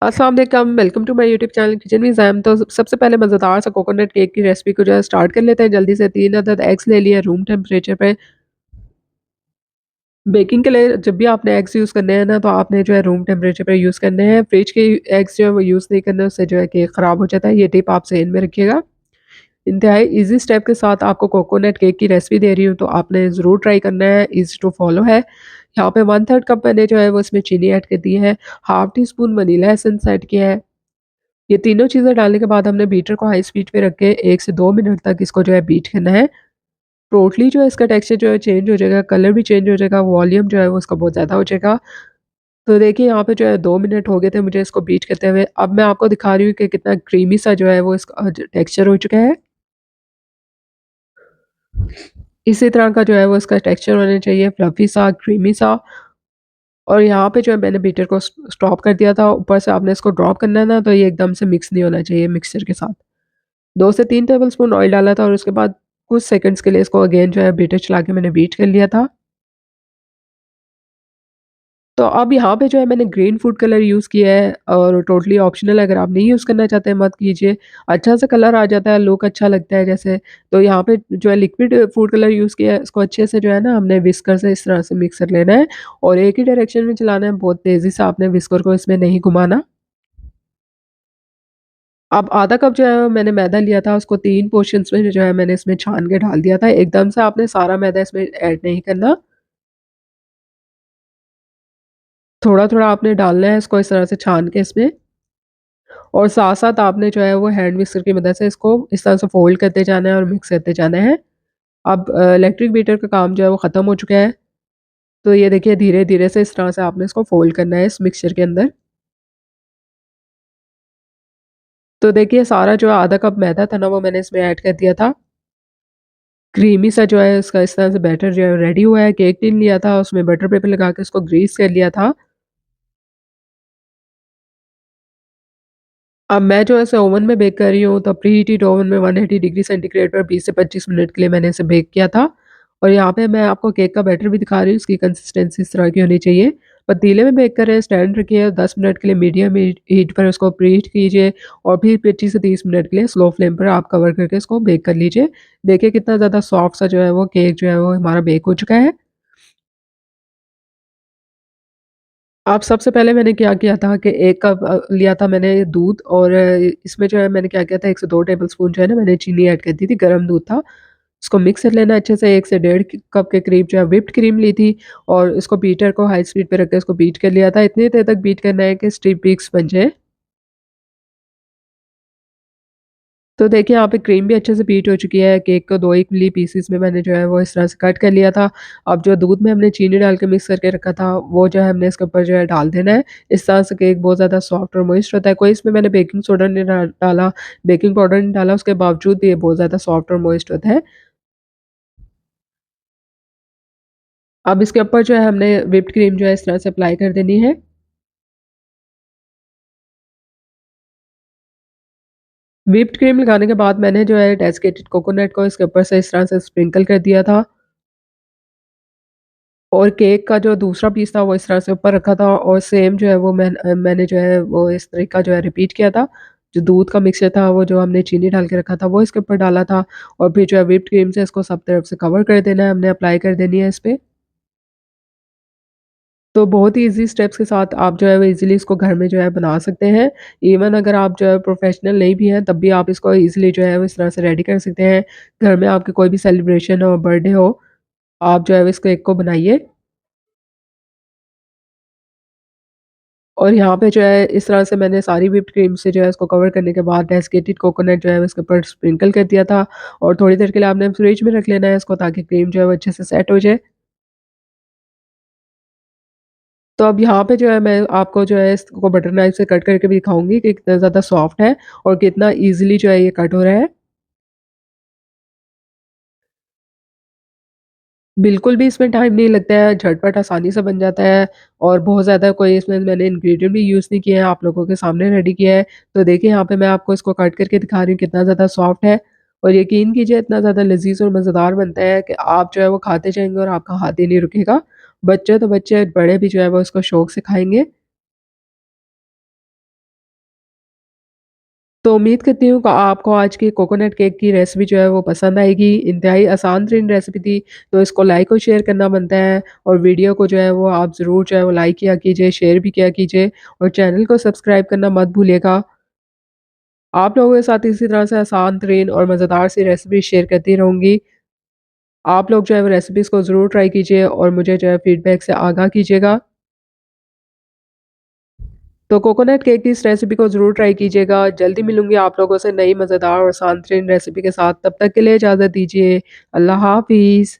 अस्सलाम वालेकुम, welcome to my YouTube channel kitchen with Ayam. तो सबसे पहले मज़ेदार सा कोकोनट केक की रेसिपी को जो है स्टार्ट कर लेते हैं जल्दी से। 3 अदद एग्स ले लिए रूम टेम्परेचर पे। बेकिंग के लिए जब भी आपने एग्स यूज़ करने हैं ना, तो आपने जो है रूम टेम्परेचर पे यूज़ करने हैं। फ्रिज के एग्स जो है वो यूज़ नहीं करना, उससे जो है केक ख़राब हो जाता है। ये टिप आप ज़हन में रखिएगा। इंतहाई ईज़ी स्टेप के साथ आपको कोकोनट केक की रेसिपी दे रही हूँ, तो आपने ज़रूर ट्राई करना है, ईज़ी टू फॉलो है। यहाँ पे 1/3 कप मैंने जो है वो इसमें चीनी ऐड कर दी है, half tea spoon vanilla essence add किया है। ये तीनों चीज़ें डालने के बाद हमने बीटर को हाई स्पीड पे रख के 1 से 2 मिनट तक इसको जो है बीट करना है। टोटली जो है इसका टेक्सचर जो है चेंज हो जाएगा, कलर भी चेंज हो जाएगा, वॉल्यूम जो है वो उसका बहुत ज़्यादा हो जाएगा। तो देखिए यहाँ पे जो है 2 मिनट हो गए थे मुझे इसको बीट करते हुए। अब मैं आपको दिखा रही हूँ कि कितना क्रीमी सा जो है वो इसका टेक्सचर हो चुका है। इसी तरह का जो है वो इसका टेक्सचर होना चाहिए, फ्लफी सा, क्रीमी सा। और यहाँ पे जो है मैंने बीटर को स्टॉप कर दिया था। ऊपर से आपने इसको ड्रॉप करना है ना, तो ये एकदम से मिक्स नहीं होना चाहिए मिक्सचर के साथ। 2 से 3 टेबलस्पून ऑयल डाला था और उसके बाद कुछ सेकंड्स के लिए इसको अगेन जो है बीटर चला के मैंने बीट कर लिया था। तो अब यहाँ पे जो है मैंने ग्रीन फूड कलर यूज़ किया है और टोटली ऑप्शनल है, अगर आप नहीं यूज़ करना चाहते हैं मत कीजिए। अच्छा सा कलर आ जाता है, लुक अच्छा लगता है जैसे। तो यहाँ पे जो है लिक्विड फूड कलर यूज़ किया है, इसको अच्छे से जो है ना हमने विस्कर से इस तरह से मिक्स कर लेना है और एक ही डायरेक्शन में चलाना है, बहुत तेज़ी से आपने विस्कर को इसमें नहीं घुमाना। अब आधा कप जो है मैंने मैदा लिया था, उसको 3 पोर्शन्स में जो है मैंने इसमें छान के डाल दिया था। एकदम से आपने सारा मैदा इसमें ऐड नहीं करना। थोड़ा-थोड़ा आपने डालना है इसको इस तरह से छान के इसमें, और साथ-साथ आपने जो है वो हैंड मिक्सर की मदद से इसको इस तरह से फ़ोल्ड करते जाना है और मिक्स करते जाना है। अब इलेक्ट्रिक बीटर का काम जो है वो ख़त्म हो चुका है। तो ये देखिए धीरे-धीरे से इस तरह से आपने इसको फ़ोल्ड करना है इस मिक्सचर के अंदर। तो देखिए सारा जो आधा कप मैदा था ना वो मैंने इसमें ऐड कर दिया था। क्रीमी सा जो है इसका इस तरह से बैटर जो है रेडी हुआ है। केक टिन लिया था, उसमें बटर पेपर लगा के उसको ग्रीस कर लिया था। अब मैं जो है इसे ओवन में बेक कर रही हूँ, तो प्री हीटेड ओवन में 180 डिग्री सेंटीग्रेड पर 20 से 25 मिनट के लिए मैंने इसे बेक किया था। और यहाँ पे मैं आपको केक का बैटर भी दिखा रही हूँ, इसकी कंसिस्टेंसी इस तरह की होनी चाहिए। पतीले में बेक करें, स्टैंड रखिए, 10 मिनट के लिए मीडियम हीट हीट पर उसको प्री हीट कीजिए और फिर 25 से 30 मिनट के लिए स्लो फ्लेम पर आप कवर करके इसको बेक कर लीजिए। देखिए कितना ज़्यादा सॉफ्ट सा जो है वो केक जो है वो हमारा बेक हो चुका है। अब सबसे पहले मैंने क्या किया था कि 1 कप लिया था मैंने दूध, और इसमें जो है मैंने क्या किया था 1 से 2 टेबलस्पून जो है ना मैंने चीनी ऐड कर दी थी, गरम दूध था। इसको मिक्स कर लेना अच्छे से। 1 से डेढ़ क कप के करीब जो है व्हिप्ड क्रीम ली थी और इसको बीटर को हाई स्पीड पे रख के इसको बीट कर लिया था। इतनी देर तक बीट करना है कि स्टिफ पीक्स बन जाए। तो देखिए यहाँ पे क्रीम भी अच्छे से बीट हो चुकी है। केक को 2 इक्वली पीसेस में मैंने जो है वो इस तरह से कट कर लिया था। अब जो दूध में हमने चीनी डाल के मिक्स करके रखा था, वो जो है हमने इसके ऊपर जो है डाल देना है। इस तरह से केक बहुत ज़्यादा सॉफ्ट और मॉइस्ट होता है। कोई इसमें मैंने बेकिंग सोडा नहीं डाला, बेकिंग पाउडर नहीं डाला, उसके बावजूद भी ये बहुत ज़्यादा सॉफ्ट और मॉइस्ट होता है। अब इसके ऊपर जो है हमने व्हिप्ड क्रीम जो है इस तरह से अप्लाई कर देनी है। व्हिप्ड क्रीम लगाने के बाद मैंने जो है डेसिकेटेड कोकोनट को इसके ऊपर से इस तरह से स्प्रिंकल कर दिया था। और केक का जो दूसरा पीस था वो इस तरह से ऊपर रखा था और सेम जो है वो मैंने जो है वो इस तरीका जो है रिपीट किया था। जो दूध का मिक्सचर था वो जो हमने चीनी डाल के रखा था वो इसके ऊपर डाला था और फिर जो है व्हिप्ड क्रीम से इसको सब तरफ से कवर कर देना है, हमने अप्लाई कर देनी है इस पे। तो बहुत ही ईज़ी स्टेप्स के साथ आप जो है वो ईज़िली इसको घर में जो है बना सकते हैं। इवन अगर आप जो है प्रोफ़ेशनल नहीं भी हैं तब भी आप इसको ईज़िली जो है वो इस तरह से रेडी कर सकते हैं। घर में आपके कोई भी सेलिब्रेशन हो, बर्थडे हो, आप जो है इस केक को बनाइए। और यहाँ पे जो है इस तरह से मैंने सारी व्हिप्ड क्रीम से जो है इसको कवर करने के बाद डेसिकेटेड कोकोनट जो है इसके ऊपर स्प्रिंकल कर दिया था और थोड़ी देर के लिए आपने फ्रिज में रख लेना है इसको, ताकि क्रीम जो है वो अच्छे से सेट हो जाए। तो अब यहाँ पे जो है मैं आपको जो है इसको बटर नाइफ से कट करके भी दिखाऊँगी कि कितना ज़्यादा सॉफ्ट है और कितना ईज़िली जो है ये कट हो रहा है। बिल्कुल भी इसमें टाइम नहीं लगता है, झटपट आसानी से बन जाता है और बहुत ज़्यादा कोई इसमें मैंने इंग्रीडिएंट भी यूज़ नहीं किए हैं, आप लोगों के सामने रेडी किया है। तो देखिए यहाँ पे मैं आपको इसको कट करके दिखा रही हूँ कितना ज़्यादा सॉफ्ट है और यकीन कीजिए इतना ज़्यादा लज़ीज़ और मज़ेदार बनता है कि आप जो है वो खाते जाएँगे और आपका हाथ ही नहीं रुकेगा। बच्चे तो बच्चे, बड़े भी जो है वो इसको शौक से खाएँगे। तो उम्मीद करती हूँ कि आपको आज की कोकोनट केक की रेसिपी जो है वो पसंद आएगी। इंतहाई आसान तरीन रेसिपी थी, तो इसको लाइक और शेयर करना बनता है और वीडियो को जो है वो आप ज़रूर जो है वो लाइक किया कीजिए, शेयर भी किया कीजिए और चैनल को सब्सक्राइब करना मत भूलिएगा। आप लोगों के साथ इसी तरह से आसान तरीन और मज़ेदार सी रेसिपी शेयर करती रहूँगी। आप लोग जो है वो रेसिपीज़ को ज़रूर ट्राई कीजिए और मुझे जो है फीडबैक से आगाह कीजिएगा। तो कोकोनट केक की इस रेसिपी को ज़रूर ट्राई कीजिएगा। जल्दी मिलूँगी आप लोगों से नई मज़ेदार और आसान तरीन रेसिपी के साथ। तब तक के लिए इजाज़त दीजिए। अल्लाह हाफ़िज़।